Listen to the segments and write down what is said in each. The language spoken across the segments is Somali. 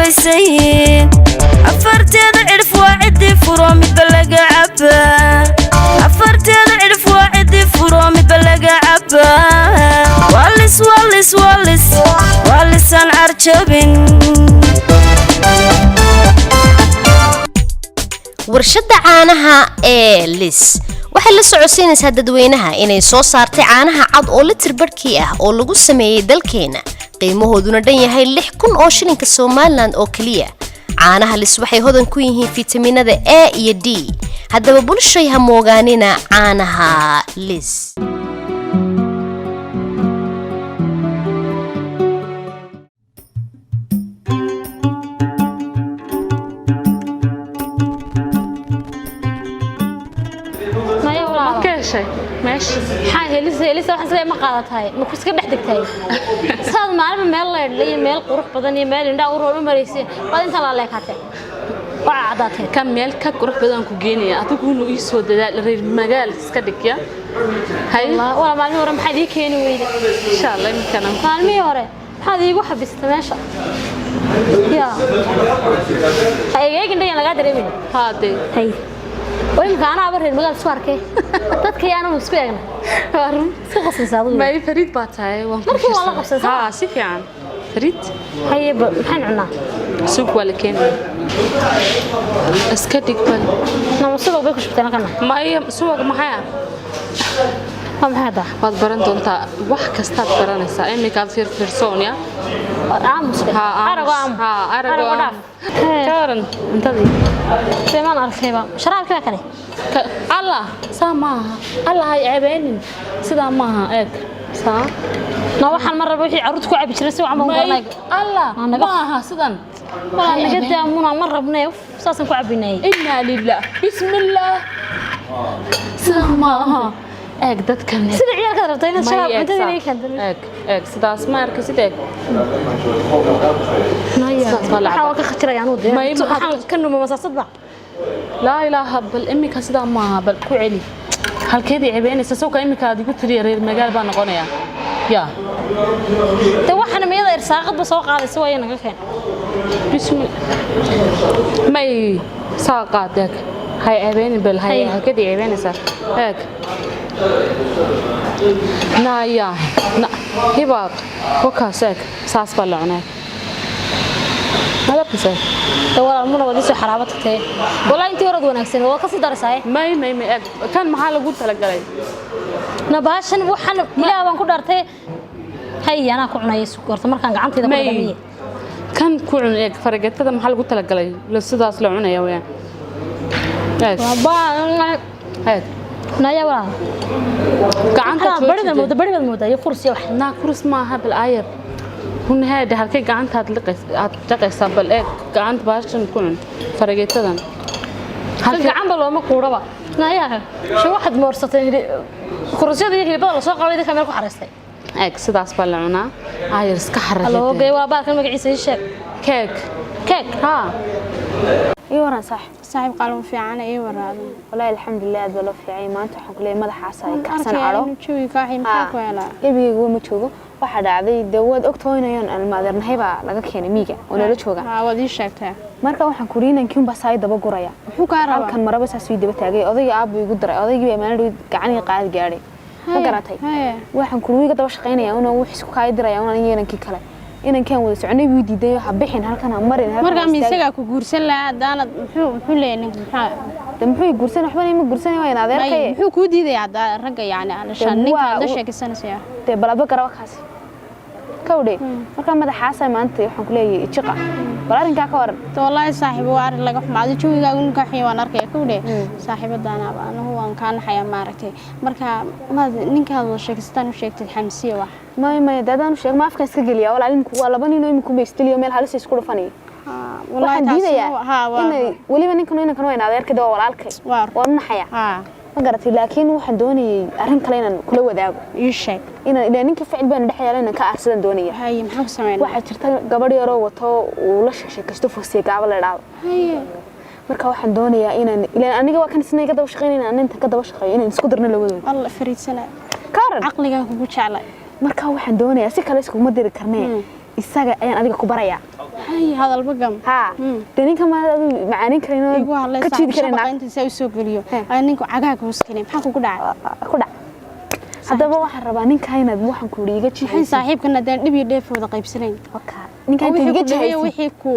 عبسين أفرتين عرف واعدي فرومي بلقى عبا أفرتين عرف واعدي فرومي بلقى عبا والس والس والس والس عن عرشبين warshada caanaha ee Lis waxay la socodsiinaysaa dadweynaha inay soo saartay caanaha cad oo litir barkii ah oo lagu sameeyay dalkeena qiimahooduna dhan yahay 6,000 oo shilinka Soomaaliland oo kaliya caanaha Lis waxay hodan ku yihiin fitamiinada A iyo D haddaba bulshay ha moogaanina caanaha Lis ماشي حاجه لسه waxaan sameeyay ma qaadatahay ma ku iska dhex degtay saad maalmo meel la yidhay meel qurux badan iyo meel indha u roon u mareysay bad inta la leekatay waa cadaatay kam meel ka qurux badan ku geenaya adigu inuu ii soo dadaal reer magaal iska dhigya hay wala maalmo hore maxay ii keeni weyday insha Allah imkana maalmo hore maxaad iigu xabistay meesha ya aygeegin laga dareemin haade hay وين كان أبغى المجال سواركه تذكر أنا مسكين هارون سقص صادق ما يفريد باتاي مركو والله قصة ها سيف يعني فريد هاي حن عنا سوق ولا كين اسكتك بل أنا سوق بيكش بتاعنا كنا ما هي سوق معايا ما هذا بعد برندو أنت واحد كستاد برانسا إني كان في فرسونيا عام مسكين أرقام أرقام كارن أنت ذي سيمان أرخيبا شراب كذا كني الله سامها الله هاي عبين سدا ماها إك سا نوح المرة بوحي عروضكوا عبي شرسي وعم بقولك الله ماها سدا ما نجد أمونا مرة بنيف ساسن كوا عبيناي إنا لله بسم الله سامها إك دت كني سيد عيال كذا ربطينا الشباب أنت ذي كذا إك سدا اسمع كسيدك نايا حاول كخترة يعني ودي ما كانوا مساصد بقى لا إله بل إمي كسيدا ماها بل كوعلي هل كذي عبيني سسوق إمي كادي قلت لي رير مجال بان قنيا يا توحنا ما يقدر ساقط بسوق على سويا نقول بسم ما ساقطك هاي عبيني بل هاي كذي عبيني سا هيك نايا نا هباق وكاسك ساس بلعنا هذا بس والله المنا ودي سو حرابتك تي والله انت ورد وناكسن هو كسي درساي ما كان maxaa lagu tala galay nabaashan waxan ilaa baan ku dhartay hay ana ku cunay suuqarta markaan gacantayda ku dhamiye kan ku cunay farageetada maxaa lagu tala galay la sidaas la cunaya weeyaan hay naya waa gacanta barida mooda iyo kursi wax na kurs ma aha bil ayar هون هذا هالكي قعنت هتلقى تقى سبل إيه قعنت باشن كون فرقتهم هالكي عم بلو ما قربا نايا شو واحد مرصتين كرسي ذي بدل سوق على ذي كاميرا كحرستي إيه سداس بلعنا عايز كحرة الله جوا بالك ما قيس الشيء كيك ها إيورا صاحب قالوا في عنا إيورا والله الحمد لله أدلوا في عين ما أنتوا حكوا ماذا حاسة كحسن عرو شوي كاحي محاك ولا يبي يقول متشوفه واحد عادي دواد أكتوين يان المادر نهيبة لقى كيني ميجا ولا لتشوفه ودي شكتها marka waxaan ku riinay kiin basaay daba guraya wuxuu ka rabaa halkan maraba saas uu daba taagay odayga aab igu daray odayga baa maalin gacan qaad gaaray ma garatay waxaan ku riiga daba shaqeynaya inuu wax isku kaay diraya inaan yeelankii kale inaan kan wada soconay wuu diiday waxa bixin halkan aan marin marka miisaga ku guursan lahaa daanad muxuu leeyahay muxuu guursan waxba ma guursan waa in adeerkay muxuu ku diiday ragga yaani aan ninka la sheekaysanaysa te balaba garaba kaas كودي مركا مدحاسة ما أنت يحن كلية إتشقى بلارين كاكور والله صاحب وعر لقى حمادي شو يقولون كحيوان أركي كودي صاحب الدانا أنا هو أن كان حياة ماركتي مركا ما نينك هذا الشيء استانو شيء تحمسيه واحد ما دادان شيء ما أفكر سجليا ولا علم ولا بني نوم يكون بيستليو ميل هالس يسكولو فني والله تاسو ها ولي بني كانوا هنا غير كده ولا الكي وأنا حياة ما قرأت لكن واحد دوني أرهم كلينا كل وداعو يشيك إذا نك فعل بين دحية لنا كأحسن دونية هاي محوك سمعنا واحد شرط قبل يروح وطو ولش شيء كشتوفه سيك قبل العاب هاي مركا واحد دونية إن أنا جوا كان سنة كده وشقين إن أنت كده وشقين إن سكودرنا لودون الله فريد سنة كارن عقلي كوبوش على مركا واحد دونية سكاليسكو مدير كرنيه الساقة أنا أديك كبرية هاي هذا البقم ها دنين كمان معانين كرينا igu hadlay كتشيد كرينا inta say soo galiyo ninku cagaha ku iskanay maxaa ku dhacay كودا hadaba waxaan rabaa ninka inaad waxaan ku dhiga waxay jihay saaxiibkana daan dhib iyo dheefooda qaybsanayn ninka inta iga jihay wixii ku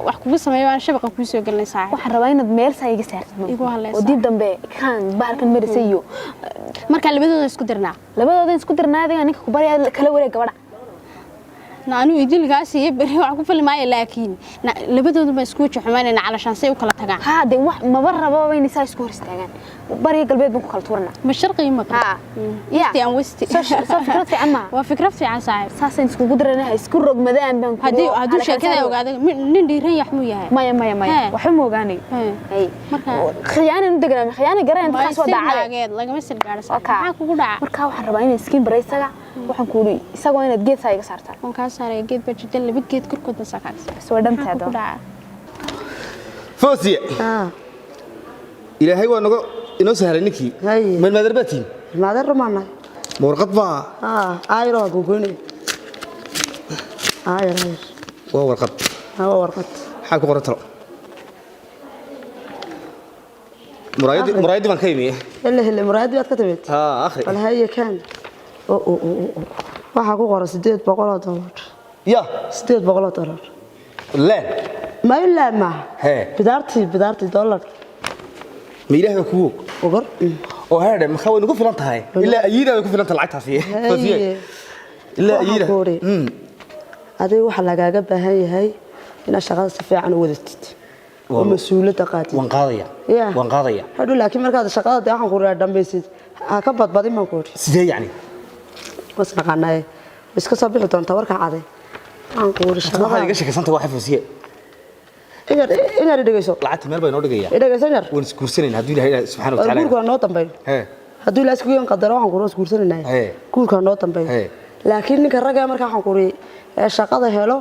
wax kugu sameeyo aan shabaqa ku soo galnay saaxiib waxaan rabaa inaad meel saa iga saartid igu hadlay oo dib dambe kan baarkan marisayo marka labadooda isku dirnaa labadooda isku dirnaadeen ninka ku bari kala wareeg gabadha naanu idilgaas iyo bari wax ku filmaayo laakiin labadooda ma isku xumaanayna calashan say u kala tagaan ها دي wax maba rabo inay saa isku hor istaagaan bariga galbeed baan ku kala tuurna ma sharqi ma ها يا aan westi soo fikrad fiican ma waa fikrad fiican saaxiib saasaan isku gudranahay isku rogmadaan baan ku haduu sheekada ogaado nin dhiiran yaxmu yahay maya waxa ma ogaanay hay marka khiyaano u deganaa khiyaano garan inta soo dhacay lagama sir gaarsan waxa kugu dhaca marka waxaan rabaa inay skin baraysaga waxaan ku yiri isagoo inaad geed saa iga saartaa on ka saaray geed bajidal laba geed korkooda sakaas soo dhantaado فوزي إلهي وأنا إنه سهل نكي من مدربتي ماذا رمانا مرقط با آيرو كوكوني آير ورقط هو ورقت حاكو قرطرو مرايدي من كيمي اللي مراد بيات كتبت أخي ولا هي كان waxa ku qoran 800 dollar يا 800 dollar لا ما إلا ما هي بدارتي دولار ميله كوك وقر وهذا مخاوي نقول فلان تهاي إلا أيده يكون فلان طلعتها فيه فوزي إلا أيده هذا waxa lagaaga baahan yahay inaad shaqada si fiican u wadatid oo mas'uuliyad qaatid waan qaadaya haduu laakiin markaad shaqada waxaan ku raad dambaysid ka badbadin ma ku sidee yani wasnaqanaay iska soo bixi doonta warka caday aan ku shaqada waxa iga shaqeysanta waxa fawsiye inaad dhageyso lacagta meel bay noo dhigaya dhageysan yar waan iskuursanayna haduu ilaahay subhanahu wa ta'ala guurka noo dambeeyo haduu ilaahay isku yoon qadaro waxaan ku iskuursanayna guurka noo dambeeyo laakiin ninka ragga marka waxaan ku shaqada helo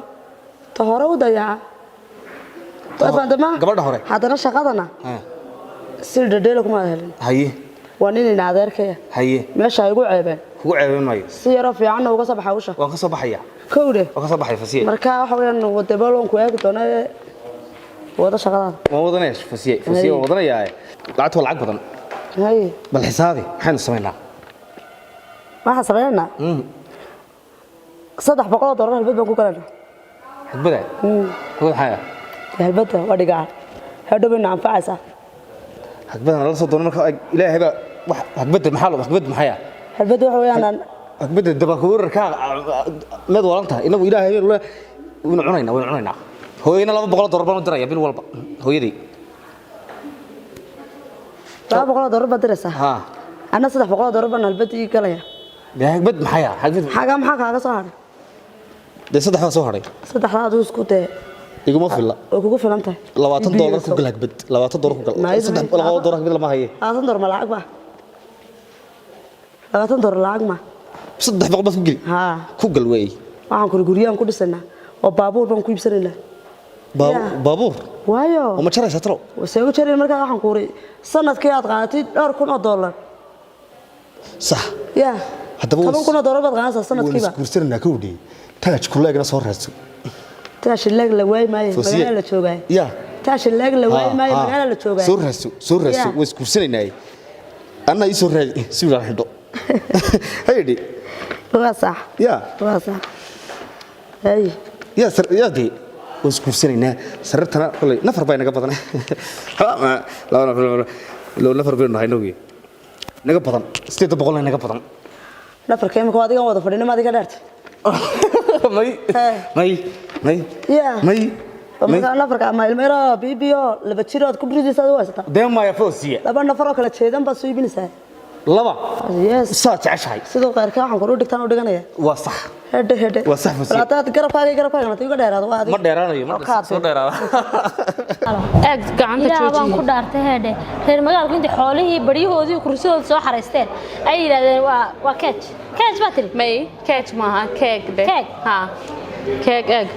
ta hore u dayaa taasandama gabadha hore hadana shaqadana si dhadheelo kuma helin haye waan in adeerkay haye meesha ay ugu ceebeen kugu ceebeen maayo si yaro fiican uga soo baxay usha waan ka soo baxaya kowde waan ka soo baxay fasiye marka waxa weeyaan wadabaloon ku eegi doonaa wada shaqada waan wadanaya fasiye waan wadanaya lacagtu lacag badan haye bal xisaabi maxaan sameynaa waxa sameynaa $300 halbad baan ku galana halbada wada xaya halbada wadiga hadhow in anfacaysa halbada la soo doono marka ilaahay ba wax halbada maxaa loo halbada maxaya halbada waxa weeyaan halbada daba ku wararka mid walanta inagu ilaahay wuu cunayna hooyina $200 baan u diraya bil walba hooyadii $200 baan diraysa ha ana $300 baan halbadii galaya halbad maxaya maxaa kaaga soo haray de saddex soo haray saddexdaad isku day iguma filla oo kugu filan tahay $20 ku gal halbad $20 ku gal $2 bil lama haye $20 ma lacag ba $20 lacag ma $300 bas ku gal ha ku gal way waxaan ku guriyaan ku dhisanaa oo baabuur baan ku iibsanaynaa baabuur waayo oo ma jaraysa talo wasee u jaray markaa waxaan ku uri sanadkii aad qaadatid $2,000 sax ya $10,000 baad qaadanaysaa sanadkiiba iskuursanaa ka udhiyay taaj kuleegna soo raadso taaj leeg la waay maayo magaalada la joogay ya taaj leeg la waay maayo magaalada la joogay soo raadso way iskuursanaynaay anna ii soo raadi si wala xidho haydi waa sax hay ya de way iskuursanaynaa sarartana kulay nafar bay naga badan loo nafar bay nahay naga badan 800 naga badan nafarka imika adiga wada fadhina ma adiga dhaartay may marka nafarka ama ilmeero bibiyo laba jirood ku bridisa waa sata deemaya foosiya laba nafar oo kala jeedan ba soo ibinaysaa laba yes saa jeceshahay sidoo qaarka waxaan ku dhigtaan u dhiganaya waa sax hede waa sax foosiya laataad garabkaaga ma tiga dheeraado waa ma dheeraanayo ma soo dheeraado eeg gacanta jooji baan ku dhaartay heede reer magaalku inta xoolihii bariyahoodii kursidooda soo xareysteen ay yiraahdeen waa keej baa tiri may keej maaha keeg ha keeg eeg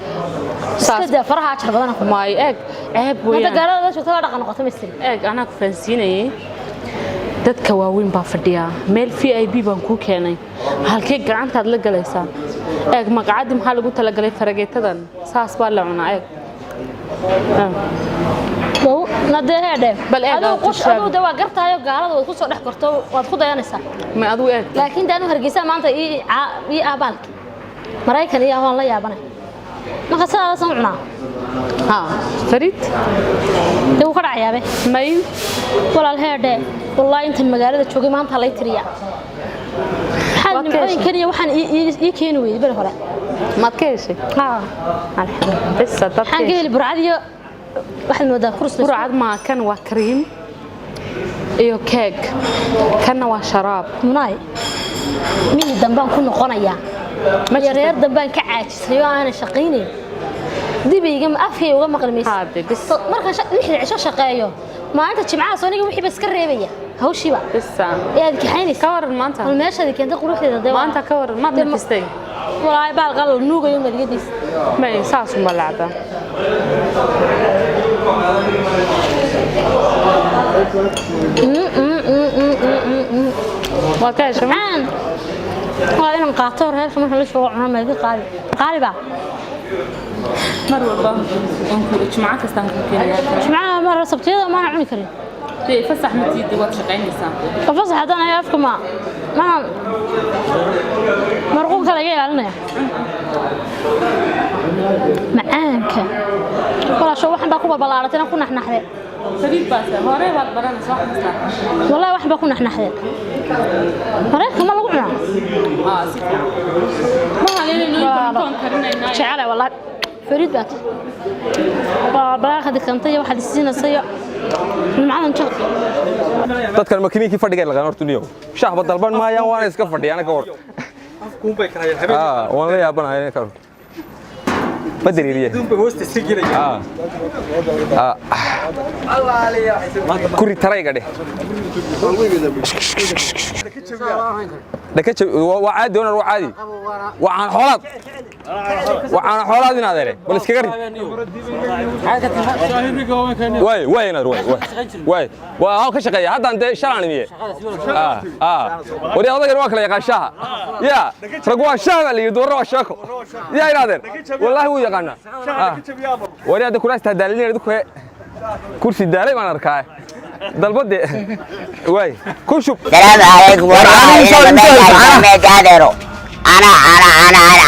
saada faraha jar badan ku may eeg ceeb weeyaan hada gaarada joogta dhaqan noqoto misri eeg ana ku faansiinayay dadka waaweyn baa fadhiya meel VIP baan ku keenay halkee gacantaad la galaysaa eeg magacadi maxaa lagu tala galay farageetadan saas baa la cunaa eeg nadee heedhe Bal eeg, aduu aad qush tijaab. aduu dawaa gartaayo gaalada waad ku soo dhex korto waad ku dayanaysaa ma adu eeg laakiin daanu hargeysa maanta ii aabaalki maraykan iyo waan la yaabanay marka sidaasan cunaa ha farid dib ka dhacayaabe may walaal heedhe wallahi inta magaalada joogay maanta lay tiriya xad nimcooyin kaliya waxaan ii keeni weeyay bal hore maad ka heshay ha bes waxaan ka heli burcad iyo waxaad moodaa kursi burcad ma kan waa cream iyo cake kana waa sharaab munaay mii dambaan ku noqonayaa ma yareer dambaan ka caajisay oo aan shaqaynayn dibeyga ma afkay uga maqlimaysa marka lixda cisho shaqeeyo maalinta jimcaha soo niga wixii bas ka reebaya hawshiba yaad kaxaynaysa ka waran maanta hal meeshadi keenta quruxdeeda maanta ka waran ma nafistay walaay baal qal nuugayo madiyadiis ma saas uma lacba waa ka shamaan waa inaan qaato reerka marka la soo cuno ma iga qaali ba mar walba aan ku jimcaha kastaan ku keenayaa jimcaha mar sabtiyada ma cuni karin fasax matiida waad shaqaynaysaa fasax haddana ay afka ma marquu kale iga ilaalinaya macaanka walaasho waxaan baa ku balbalaaratay ku naxnaxday fariid baas hore waad baranaysaa wax kasta wallahi waxaan baa ku naxnaxday mareyka ma lagu cunaa si ma haleelay intaan karinaynaa jecel wallahi fariid baat balbalaaqa dikantay waxaad siinaysaa macaan jaq dadkan makiininkii fadhiga laga hortuniyo shahba dalban maayaan waan iska fadhiyana ka hor afkuun bay kala habeen waan la yaabanahay ka hor badariiriye dumba hoosta sigilaya kuri tarayga dheh dhakaje waa caadi donar waa caadi waxaan xoolaad inaad eray bal iska gari way inaad way waa ka shaqeeya haddaan dee shalaan imiye wari odagan waa kala yaqaan shaaha ya rag waa shaah la yidhi waa shaako ya inaadeen wallaahi wuu yaqaanaa wari hadda kuraasta daalinayna dadku kursi daalay baan arkaa dalbade way ku shub salaam alaykum wa rahmatullahi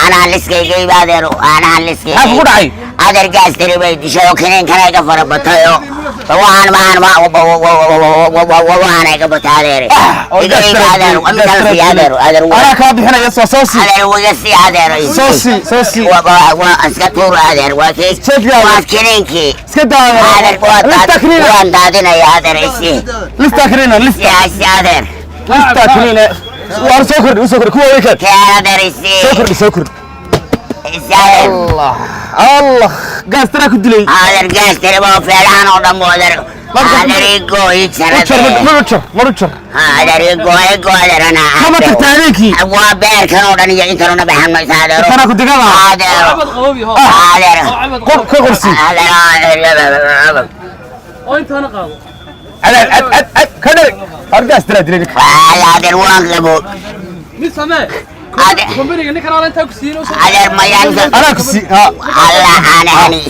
أنا لسكي بادرو أنا لسكي أبغى داي أدر جالس تري بيت شو كنين كنا كفر بتاعه وأنا كبتادري إذا بادرو أنا كافي أدرو أنا كافي هنا يسوى صوصي أدرو ويسي أدرو صوصي وأسكتور أدرو وكيس وأسكنينكي سكتور لفتكرين وأن دادنا يا أدر إسي لفتكرين يا إسي أدر لفتكرين وأنا سكر كوا ويكد كأدر إسي سكر الله قاس ترى كنت لي هذا القاس ترى ما فعلان ولا مودر هذا ريقو يتسرد مرتشر هذا ريقو هذا أنا ما تحتاجيكي أبغى بير كانوا راني جاي كانوا نبحث ما يساعدوا أنا كنت كذا هذا كرسي هذا وأنت أنا قاو كذا أرجع ترى دريك هذا الوان لبو نسمع هذا ما ينزل أنا كسي الله أنا هني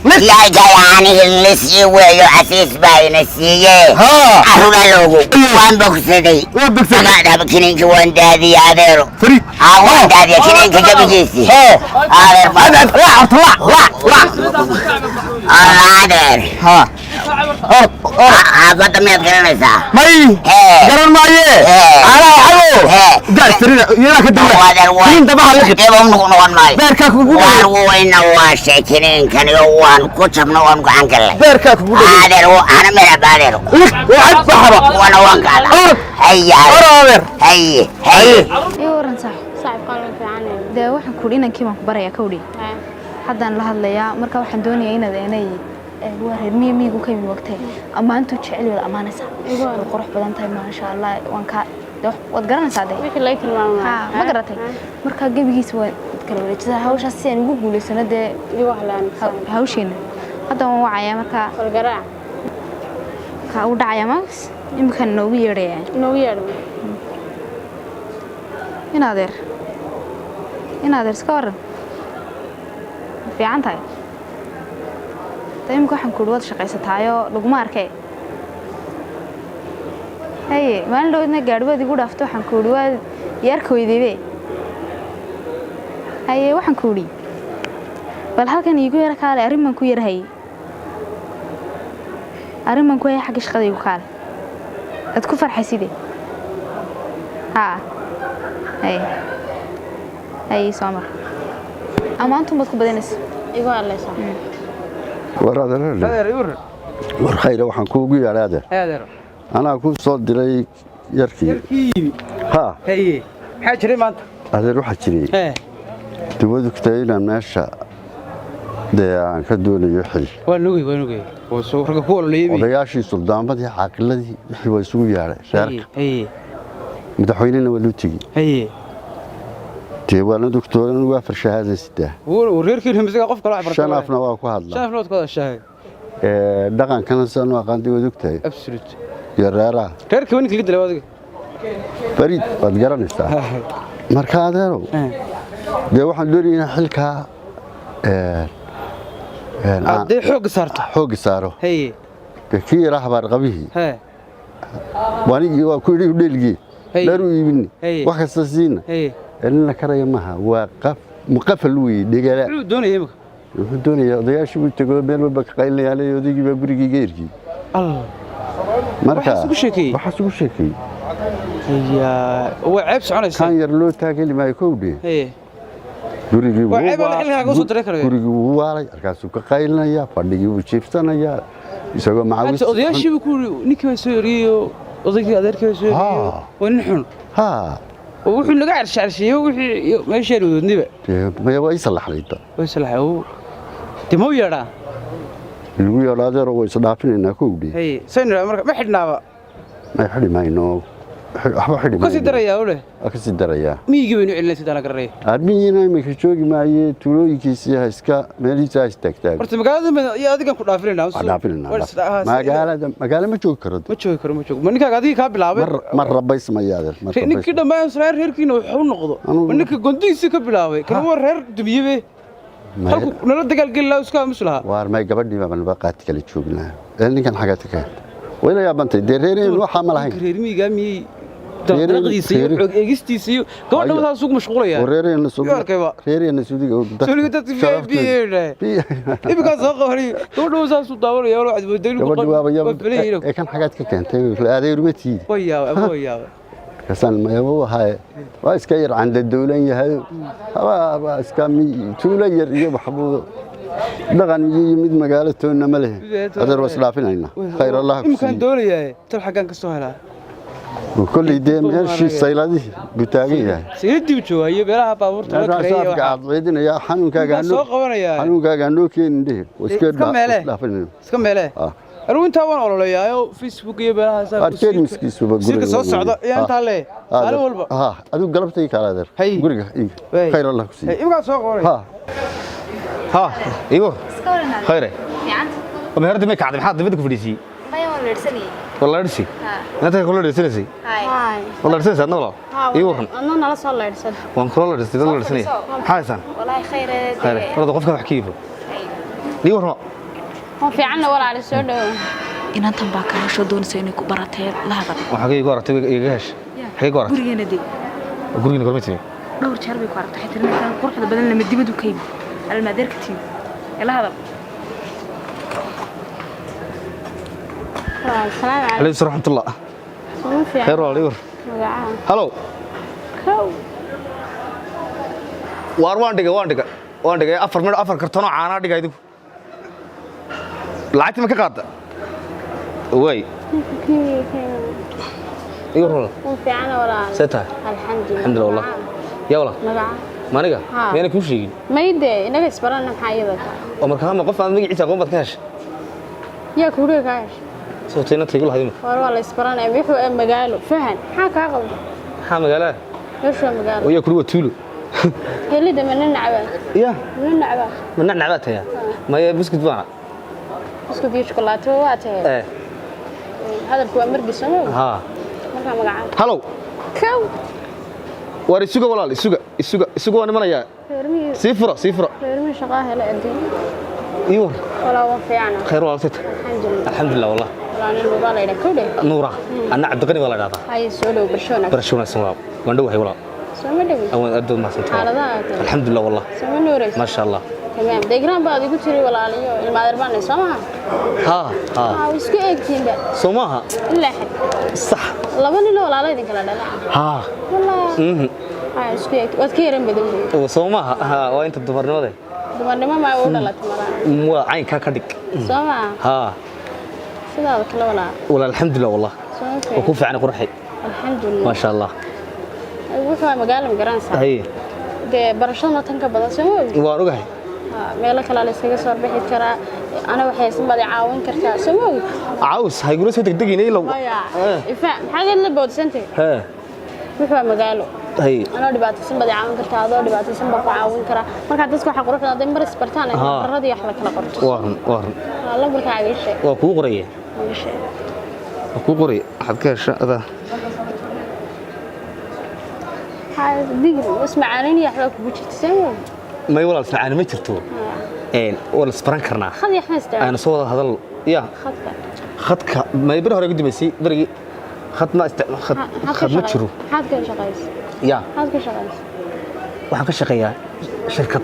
لك يا جاياني اللي ويو عسيس باين السيئة أهلا لوجو وان بكسدي أنا بكنين كوان دادي هذا فري وان دادي كنين كجبجيسي هذا هذا ها قد ما يذكرني سا ماي قرن ماي على حلو قاس ترى يلا كده مين تبع لك كيفهم نقول ماي بيركك وين واشي كنين كان يوان كتب نوان عن كله بيركك هذا هو أنا مرا بادرو وعد بحرة وانا وان كذا هيا هيا ورن صاحب قالوا في عنه ده waxaan ku dhinan kiiman ku baraya kawdhi haddaan la hadlayaa marka waxaan doonayaa inaad inay waa reer miyigu ka yimid waqti amaantu jecel wada amaanaysa qurux badan tahay ma sha Allah waan ka wad garanaysaa de wixii la tilmaamay ma garatay marka gabigiisa waa kala wareejisa hawshaas si aan ugu guuleysano de iyo wax laan hawsheena hadda waan wacaya marka fargaraa ka u dhacaya max imkan noogu yeedhaya inaadeer iska waran fiican tahay imika waxaan ku wada shaqaysataayo laguma arkay haye maalin dhowdna gaadhigood igu dhaafto waxaan ku waa yarka weydiibe haye waxaan ku wadi bal halkan iigu yara kaale arrin baan ku yarahay arrin baan ku hay xagga shaqada igu kaale ad ku farxayside haye soo mar amaantu baad ku badanaysa igu hadlaysaa war khayra waxaan kuugu yeedhay adeer anaa ku soo diray yarkii ha haye maxaa jiray maanta adeer waxaa jiray dawadu kutay inaan meesha dee aan ka doonayo xil waan ogey oo soo rag ku walaayay odayaashii suldaamadii caaqiladii wixii way isugu yeedhay reerka madaxweynena waa loo tegey dee waana doctooran waa farshahaada sidaa reerkii himsiga qof kale wax bartay shan afna waa ku hadlaa shan afna waa shahay dhaqankana saan waa qaandi wada ogtahay absolute yareera reerkii wani kaliya dilay wadiga barid waad garanaysaa marka adeerow dee waxaan doonayaa xilkaa hadday xoog saaro haye kii yaraa habaarqabihii wanigii waa ku yidhi dheelgii dheer u iibini wax kasta siina elina karaya maaha waa muqafal weeye dhegala wuxuu doonayaa odayaashii buu tego meel walba ka qaylinayaan odaygii baa gurigii geerkii marka waxaa isugu sheekeeyey waa ceeb soconaysa kan yar loo taageli maayo kowdhe gurigii wuu waalay markaasuu ka qaylinaya fadhigii wuu jiiftanayaa isagoo macawis odayaashii buu ku ninkii baa soo eriyey odaygii adeerkii baa soo eriyey waa nin xun wuxuu naga carsharsheeyey wixii meeshaan wadniba maya waa ii salaxlayda dee ma u yeedhaa lagu yeedho adeero way isdhaafinaynaa kowdhe saynu marka ma xidhnaaba may xidhi mayno waxba xidhi mayno kasii darayaa ole waa kasii darayaa miyigii baynu celinay sidaan la garanay aadmiyiina iminka joogi maaye tuulooyinkiisii ha iska meelihiisa ha istaagtaag horta magaalada iyo adigan ku dhaafinayna magaalo ma joogi karo ma ninkaaga adigii kaa bilaabay ma rabaysmaya adeer ninkii dhammaan reer reerkiina wuxuu noqdo ma ninka gondihiisii ka bilaabay kan waa reer dumiyebe halku nala dagaalgeli lahaa iska aamus lahaa waar may gabadhii baa naba qaati kala joognaa ninkan xagaad ka wayla yaabantay dee reereen waxa ma lahayn reer miyiga miyay daqdiisa iyo xoog eegistiisa iyo gabadha waxa suuq mashquulaya reereen suudiga suudiga dadka VIP ibka soo qori gabadha waxa soo daawanaya oo cadbooday ee kan xagaad ka keentay adeer rumati waya kasan ma yaabo waa iska yar canda dawlan yahay waa iska tuula yar iyo waxbu dhaqan iyo mid magaalo toonna ma leh adeer waslaafinayna khayr allah imkan doolayaa tal xagan ka soo helaa kulli dee meeshii sayladii butaagan yahay sayladii joogayo beelaha baabuurta la kareeyo qaadinaya xanuunkaaga noo keenin iska meele arunta waan ololayaayo Facebook iyo beelaha sirka soo socda inta le maalin walba adigu galabtay kala adeer guriga khayr allah ku siiyo imka soo qoray ايوه خير ما هرد ما كعد maxaad dibadda ku fadhiisay والله ارسي انت كل ارسي والله ارسي سادنا والله ايوه انا نلا soo leersan waan kula ارسي dad ارسي حايسان والله خير wada qofka wax kiibo ni warno oo fiican walaal soo dhaw inantan baa kala soo doonaysa inay ku baratay lahada waxa ay goortay iga hesh hay goortay gurigeena gormatay dhowr jeer bay ku aragtay xitaa quruxda badan lama dibadu ka yimid المدير كتير يلا هذا السلام عليكم عليكم ورحمة الله خير والله هلو وان دقة أفر كرتونة عانا دقة يدو لعيت ما كقاطع وي يورو في عنا ولا ستة الحمد لله والله يا والله مانيغا مينا كو sheegin mayde inaga isbarana maxay yada oo markaa ma qof aan magaciisa aqoon baad ka heshay yaa ku reegaash soo teena tigu lahayd war wala isbarana wuxuu magaalo fahan maxaa ka qabdo magaalo magaalo oo yaa ku tuulo helida man nacaba ya man nacaba taya ma ya biscuit bana biscuit iyo chocolate waa taya hadalku waa margisano markaa magaca hello war isuga walaal isuga waan imanayaa sii furo reermi shaqaa hela adii ايوه ولا وفيعنا خير والله ست الحمد لله والله ولا نور لا يركوده نورا انا عبد الغني ولا هذا هاي سولو برشونا سوا وندو هي والله سومدو او ادو ما سنت حالadaha الحمد لله والله سومنوريس ما شاء الله تمام deegraan baad igu tiri walaaliyo ilmaaderbaan Soomaa ها isku eegtiin ba Soomaha ilaa صح laba nin oo walaalo idin kala dhalay ها wallahi isku eeg wad ka yaran badan Soomaha waa inta dumarnimada dumarnimo ma u dhalatay maraan waa cayn ka dhig Soomaa ها sidaad kala ولا الحمد لله والله وكون في عنا قرحي الحمد لله ما شاء الله wuxuu magaalo magaranaysaa hay de barashada tan ka badan Soomaa waan ogahay meel kale la iskaga soo bixi karaa ana waxay ismada caawin kartaa Soomaa عاوز هاي يقولوا سويتك دقيقة لو إفا حاجة اللي بودسنتي ها wuxuu magaalo هاي أنا dhibaataysan bad caawin kartaa adoo dhibaataysan bad caawin karaa marka dadku waxa quruxda aday mar isbartaan ay baradii wax la kala qorto وارن la marka ay shay waa ku qoraya ku qoray waxaad ka heshaa ada hay digir ismaaciin iyo waxba ku jirtay may walaal ismaaciin ma jirto wala isbaran karnaa khad ya xasta aan soo wada hadal ya khadka may bir hore gudbisay birigi khad ma khad ma jiro xad ka shaqays ya xad ka shaqays waxaan ka shaqeeyaa shirkad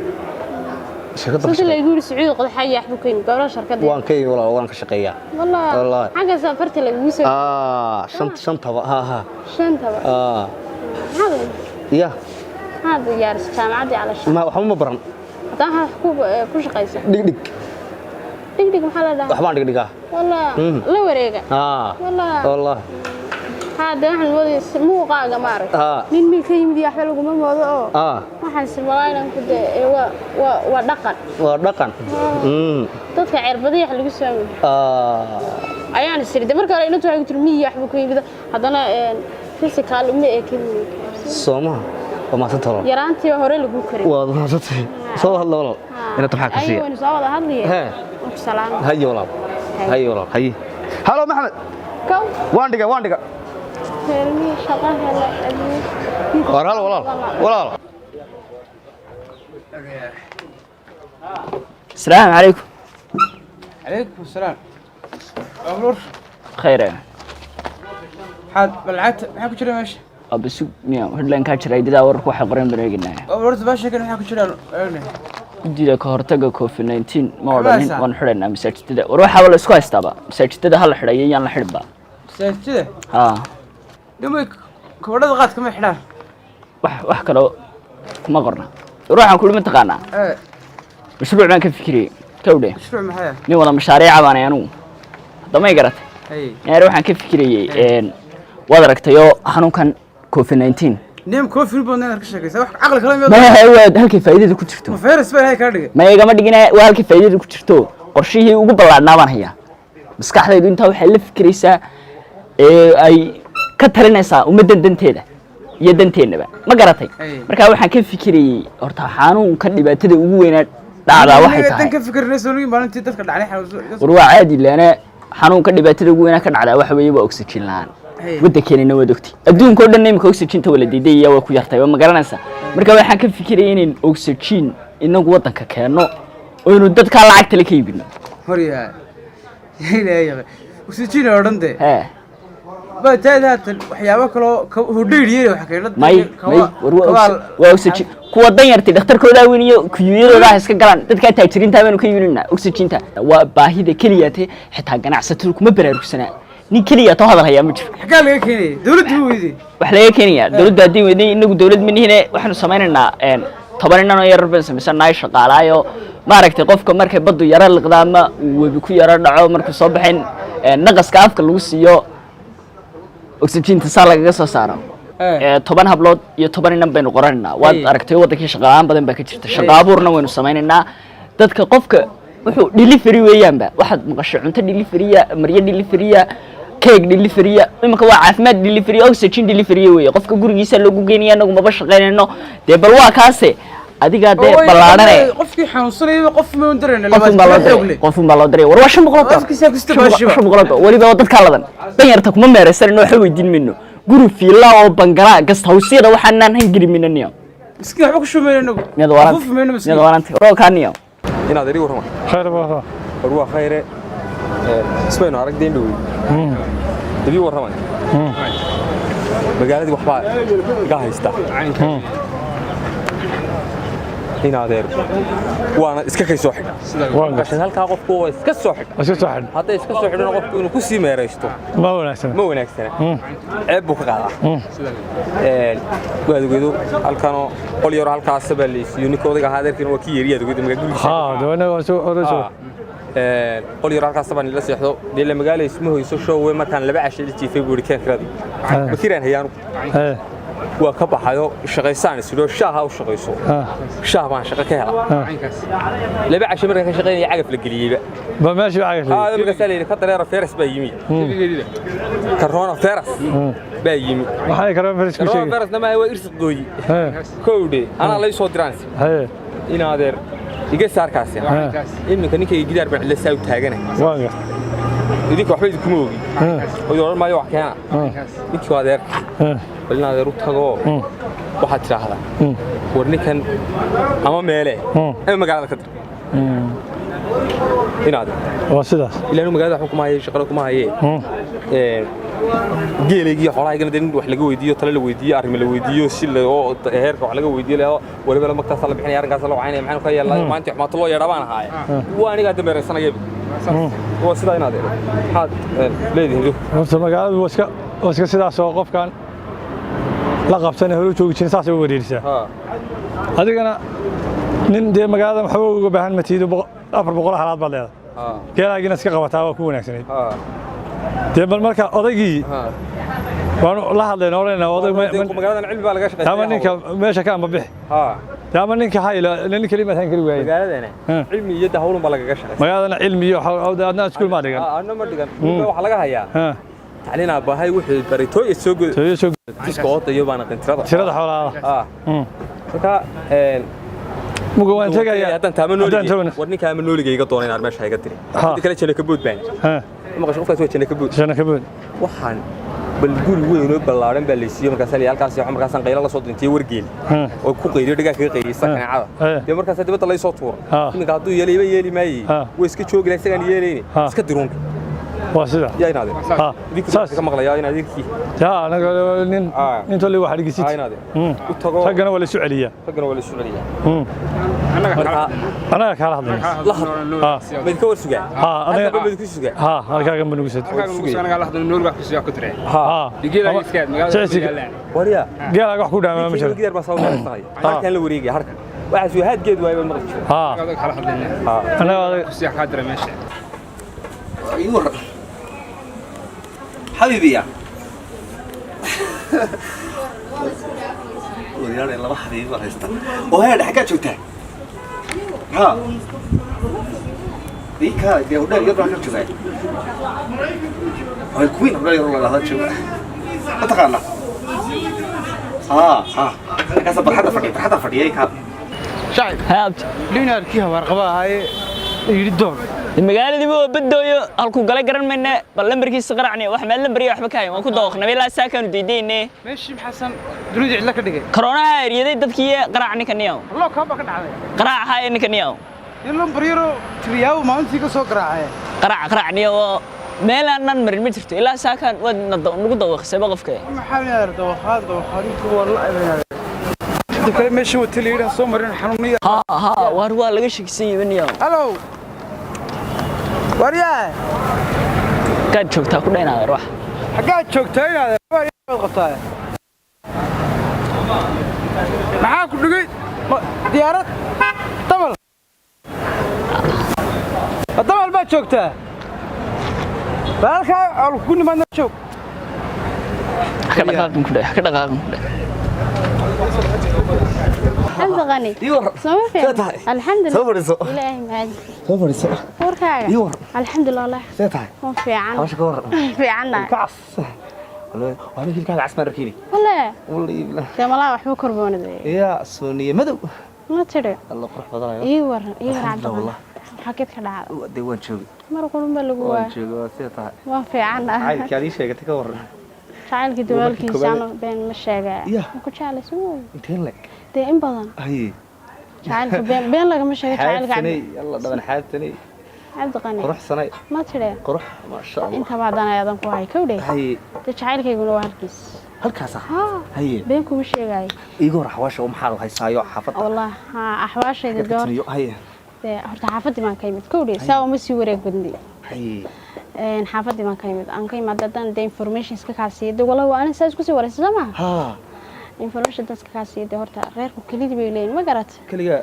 sidii la yiri Sacuudi qodxay yaxbu keen gobol shirkad waan kay walaal waan ka shaqeeyaa wallahi xaga safarta la igu soo shantaba ha shantaba يا هذا يارس جامعتي على الشيء ما وحما برن هذا كل شقيسه دق دق محل ده وحما دق والله لا وريقه والله هذا waxaan wadi muuqaaga ma arag nin milka yimid wax lagu ma moodo oo waxaan silmaayna ku waa dhaqan dadka cirbadii wax lagu soo ayaan sirida marka hore inuu tahay turmiyi wax ku yimid hadana physical ma ekin Soomaa وما سنترى يرانتي هوري لغو كري وما سنترى سو هاد والله انا تبحك كسي ايوه سو هاد هادلي سلام هاي والله هاي هلو محمد كو وان دغا فيرمي شقه هلا ورال والله السلام عليكم عليكم السلام أمور خير حاد بلعت maxaa ku jira meesha absu miya headline ka jiray dida warku waxa qoran bareegnaa warta baasha kan maxaa ku jira dida ka hortaga COVID-19 ma odanin waan xidhanaa masaajidada war waxa wala isku haystaaba masaajidada hal xidhay yaan la xidhba masaajidada ha dumay koodhada qaad kama xidhaan wax kale kuma qorna war waxaan ku dhima taqaanaa mashruucan ka fikiriyay kawdhe mashruuc maxay ni wada mashaariic baan anu damay garatay yar waxaan ka fikiriyay wada aragtayo xanuunkan COVID-19 neem COVID boodna ka shaqeysa wax aqal kale ma hayd halkii faa'iidada ku jirto ma virus baa ka dhigay ma igama dhigina waa halkii faa'iidada ku jirto qorshihii ugu ballaadhnaa baan hayaa maskaxdaydu inta waxay la fikiraysaa ay ka talinaysaa ummadan danteeda iyo danteennaba ma garatay marka waxaan ka fikiriyay horta xanuunka dhibaatada ugu weynaa dhacdaa waxay tahay tan ka fikirnayso lugii maalintii dadka dhacay war waa caadi laana xanuunka dhibaatada ugu weynaa ka dhacdaa waxa weeye waa oxygen la'aan waddankeena waa dogti adduunka oo dhan imika oxygen-ta wala diiday waa ku yartay ma garanaysaa marka waxaan ka fikirayay in oxygen inagu waddanka keeno oo inuu dadka lacagta la ka iibino horiyaa ilaahay oxygen oo dhan de ba taadaatan waxyaabo kale oo hudheeyay wax kale waa oxygen kuwa dan yartay dhakhtarkooda weyn iyo kuyuyadooda iska galaan dadka taajiriinta baanu ka iibinayna oxygen-ta waa baahida kaliyaate xitaa ganacsatada kuma baraarugsanaa nin kaliya too hadal hayaa ma jiro xagaa laga keenay dawladdu weydii wax laga keenaya dawladdu hadii weydii inagu dawlad manihine waxaanu sameeynaa 10 nin oo yar baan sameysanaay shaqaalaayo ma aragtay qofka markay badu yara liqdaa ama webi ku yara dhaco markuu soo baxin naqaska afka lagu siiyo oxygen-ta saa lagaga soo saaro 10 hablood iyo 10 nin baynu qoranaa waad aragtay wadankii shaqaalaan badan baa ka jirta shaqo abuurna waynu sameeynaa dadka qofka wuxuu delivery weeyaanba waxaad maqashay cunto delivery maryo delivery cake delivery imika waa caafimaad delivery oxygen delivery weey qofka gurigiisa lagu geenaya anagu ma shaqeynayno de bal waa kaase adiga de balaadane qofkii xanuunsanay qof ma dareeno qof ma loo dareeyo war waa 500 qofkiisa ku isticmaashay 500 waliba dadka ladan dan yarta kuma meeraysan waxa weydiin minno guri fiila oo bangala guest house-yada waxaan aan hangiri minaniyo miskiin waxba ku shumeeyay anagu mid waranta oo kaaniyo إن هذا ريورهم خير بابا هو خير اسمه عرق دين دوي ريورهم مقالدي وحبا قاهيستا إن هذا وانا اسكا كاي سو خيد عشان halka qofku waa iska soo xid hadda iska soo xidhno qofku inuu ku sii meeraysto ma wanaagsan ceeb buu ka qaadaa waadgeedo halkano qol yar halkaas baliisiyo ninka odayga haadeerkiina waa ki yeeriyaad ugu dambe guriga doona waa soo orayso qol yar halkaas baan la seexdo deela magaalo isma hoyso show way markaan laba cashay jiifay buu ka kiradi bakiraan hayaan waa ka baxayo shaqaysan sidoo shaaha u shaqayso shaah baan shaqo ka helaa laba cashay markaan ka shaqeynay cagaf la galiyay ba meeshii cagaf marka salay ka dareero feras baa yimi corona feras baa yimi waxay corona feras ku sheegay feras nama waa irsi gooyi koowde ana la soo diraan in adeer iga saarkaasi iminka ninkay gidaar baan la saaw taaganay waaga idinka waxba idinku moogi oo yoran maayo wax keena ninkii waa adeer balina adeer u tago waxaad tiraahdaa warnikan ama meele ay magaalada ka dir inaad waa sidaas ilaa magaalada xukumaayay shaqada kumaayay geelaygi xoolahaygana in wax laga weydiiyo talo la weydiiyo arrimo la weydiiyo si oo heerka wax laga weydiiyo waliba magtaas la bixinay arrinkaas la wacaynay maxaan ka yeelay maanta xumaato loo yeedhabaan ahaay waa aniga dambeeraysanaya waa sidaa inaad waxaad leedahay horta magaaladu waa iska sidaas oo qofkan la qabsan hore joogi jirin saas ay wareerisa adigana nin dee magaalada waxa uga baahan matiido 400 halaad baad leedahay geelaagina iska qabataa waa ku wanaagsanay dee bal marka odaygii waan la hadlaynaa oranayna oday magaaladan cilmi baa laga shaqeeyaa tama ninka meesha ka amba bixi tama ninka hayla nin kaliya aan kari waayay magaaladana cilmi iyo hawlun baa laga shaqeeyaa magaaladana cilmi iyo adna iskuul ma dhigan anna ma dhigan waxa laga hayaa تعلينا باهي وحي بريتو يسوق تسقط يبان قنترada xoolaha marka mugaan tagaya hadan taamanooliga warninka amanooliga iga doonay inaan meesha iga tiri hadii kale jana ka bood baan ma qasho qofkaas waa jana ka bood waxaan bal guri weyn oo ballaaran baa leesiyo markaas ali halkaas waxa markaas qaylo la soo dhintay wargeel oo ku qayriyo dhigaa ka qayriyay sakanacada markaas dibadda la soo tuuro ninka haduu yeeli maayay way iska joogi lahayn isagaan yeelayni iska diroon واسدا يا نادر ساس كما قال يا نادر كي يا انا انت اللي واحد قسيت يا نادر رجنا ولا سعوديه انا كان هذا لا بدك ور سغا انا بدك سغا انا كان بنو سد انا قال لحد نور wax ku kutray digeela iskaad magaalada wariya geela wax ku dhaama ma jiro digeer ba soo maray halkan la wareegay harka waxa soo haad geed waayay maqal انا si xadra meesha ايوه حبيبي يا وريال الله حبيبي هيستا وهي حكايه شوتها ها ديكا دي ودا يبرا كجاي هاي كوين ولا يلا هذا شو اتقنا ها كاسه برحده فدي كاب شايف هابت لينا كي ورقبا هاي يريدون magaaladii buu badooyo halku galay garan mayna bal lambarkiisa qaracnay wax meel lambar iyo waxba ka hayn waan ku dooqnay ilaa saakanu diideynay meeshii xasan dunida cidla ka dhigay corona ariyaday dadkii qaracni kaniyo loo ka ka dhacday qarac hayni kaniyo lambar yaro tiriyaw maalintii ka soo qaracay qaracniyo meel aan marin ma jirto ilaa saakan wad nagu dawaqsay qofka maxaa yar dawaqaadku walaal kale meeshii uu tiliira soo marin xanuuniya war waa laga shakisan yahay hello wariyaa ka joogtaa ku dhaynaada ruux xagaa joogtaa inaad qabtaa maxaa ku dhigay diyaarad dabal baa joogtaa baalka ku nimaadna joog ka dhaqaaqan ku dheh أنت غني سوي الحمد لله إلهي معك وركاعي الحمد لله في عنا في عنا كعص وانا في كذا عسمر ركيني والله يا ملا وحبو كربون ذي يا سونيه مدو ما ترى الله فرح فضل ايوه عبد الله حكيت كذا ديوان شوقي مره كلهم بلغوا شوقي سيتها ما في عنا عيل كادي شيغتي ka waran شعالك دوالكيسانو بين ما sheega ku jecel soo inteen leg in badan hay جعلك بين لك مش جعلك حاجتني يلا دبن حاجتني عبد الغني قروح سنة ما ترى قروح ما شاء الله انت بعد انا ايضا كو هاي كودي هي جعلك يقولوا هلكيس هلكاسا ها هي بينكم وش يغاي ايغور حواشة ومحال هاي سايو حافظ والله ها احواشي دور هي horta xaafadii baan ka yimid kowdii saa uma sii wareeg badnay xaafadii baan ka yimid aan ka yimid haddaan de information iska kaasiiyay walahi waa aniga saa isku sii wareysay soo maha information dadka kaasiiyay horta reerku kelidii bay leeyihin ma garat keliga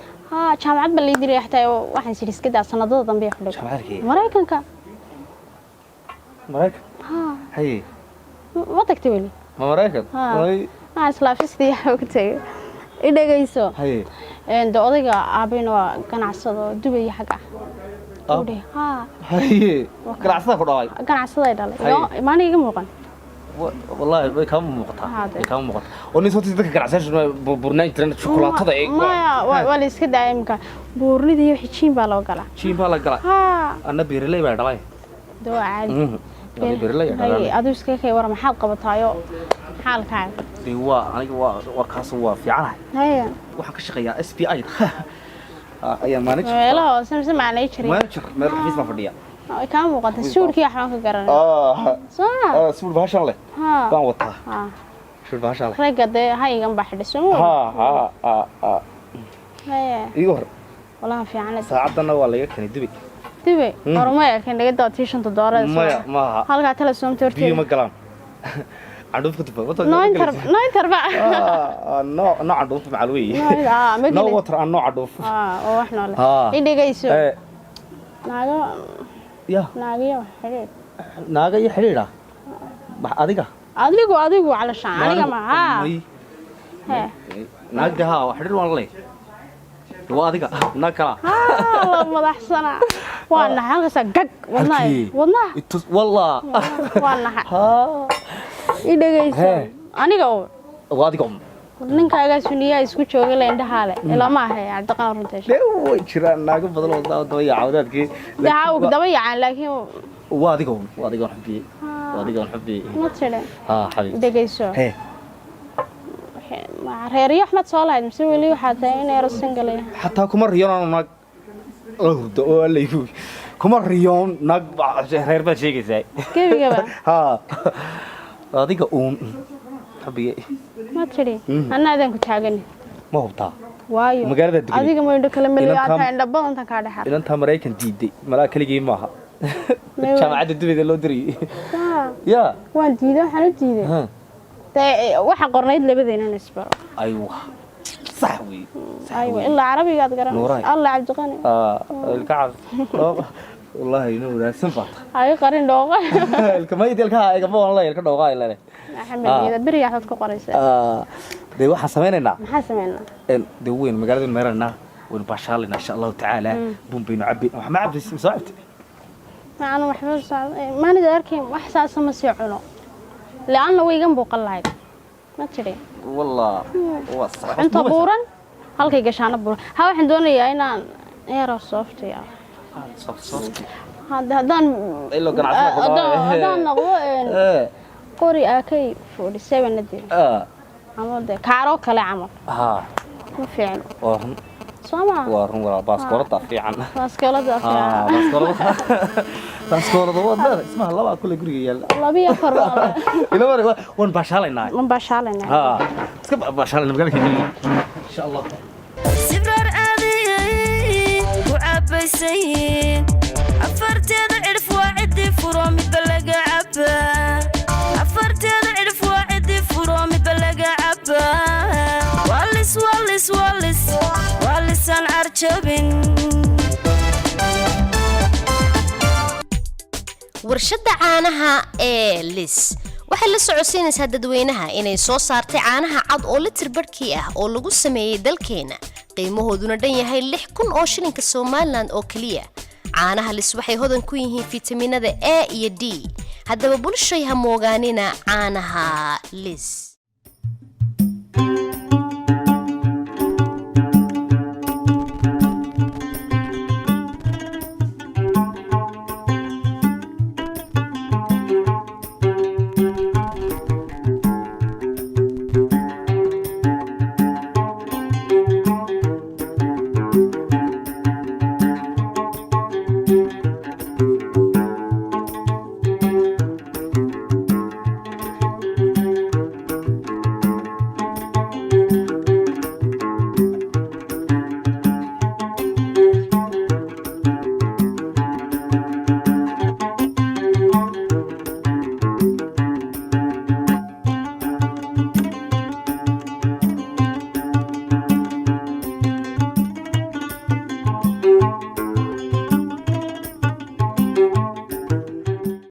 jaamacad baa lay diray xataa waxaan sidii iska daa sanadada dambe xulay maraykanka haye ma tagtay weli ma maraykan islaafistii ku tagay idhagayso de odayga aabbayna waa ganacsado dubay xagga ganacsada ku dhalay ganacsaday dhalay maana iga muuqan wallahi way kama muuqataa oo nin soo dadka ganacsashada burnaan jireen shukulaatada ee waa la iska daayay imka buurnida iyo xijiin baa loo galaa jiin baa la galaa anna beerley baa dhalay doo caadi beerley adu iska kay war maxaad qabataayo xaalkaaga waa aniga waa kaas waa fiicanahay waxaan ka shaqeeyaa SPI ayaan manager meelaha samsan macnay jiray meel xafiis ma fadhiya ka muuqata suurkii waxaan ka garanay suur baashan leh baan wataa suur baashan leh raga de haygan baxdhiso igor walaha fiican saacadana waa laga keenay dibay ormaya kan laga daatii $5 maya ma halka telesom tortii ma galaan عندوف كتب نوع تربع نوع عندوف معلوي نوع وتر نوع عندوف واحنا لا إيه جايسو ناقة حرير ناقة حريرة أديكو علشان أنا ما ناقة ها حرير والله هو أديكا ناقة الله مضحسنا وانا حلقة جك والله وانا idhagayso aniga waadiga ninkaaga suniyaa isku jooga la indhaha le ilama ahay cadaqan runtii way jiraan naaga badan oo daba yaacawdaadkii daba yaacaan laakiin waadiga xubbi ma tire xabiib idhagayso reeriyo Axmed soo lahayd mise weli waxa tahay in ay single xataa kuma riyoon naag hurdo oo leeyahay kuma riyoon naag reer baa sheegaysaa kebiga adiga xubbiye ma tiri anaadan ku taagan ma hubtaa waayo magaalada degmada adiga ma indho kala milyaata indho badan tan ka dhaxar ilanta Mareykan diiday malaa kaligii maaha jaamacadda dibada loo diray waan diiday waxaan u diiday waxa qornayd labadeena nisbaro aywa صح وي ايوه الا عربي قاعد قرا الله عبد الغني الكعب والله انه راسم فاط اي قرين دوقه الكميد الكا ايغا والله الكا دوقه ilaa maxamed bari waxaad ku qoraysaa de waxa sameeynaa de weyn magaalada meerana wal bashaalina insha Allah taala bumbayno cabbi wax ma cabbi saacad maana waxba ma nidarkeen wax saas ma sii cuno laana weygan buu qalayd ma tiri والله وصح انت بورن halkay gashaana buuran ha waxaan doonayaa inaan aero soft ya soft hadaan ilo ganacsiga noqdo qori akay 47 nadii amade kaaro kale camal ma fiican soma warun wala baaskoolada fiican baaskoolada wada isma laba kule guriga yaal laba iyo afar ila wan bashaalayna iska bashaalayna magaalada insha Allah sibrar aadiyay ku cabaysayn afarteeda cirf waacidi furo mid balaga caba afarteeda cirf waacidi furo mid balaga caba walis aan arjabin warshada caanaha ee Lis waxay la socodsiinaysaa dadweynaha inay soo saartay caanaha cad oo litir barkii ah oo lagu sameeyay dalkeena qiimahooduna dhan yahay 6,000 oo shilinka Soomaaliland oo kaliya caanaha Lis waxay hodan ku yihiin fitamiinada A iyo D haddaba bulshada ha moogaanina caanaha Lis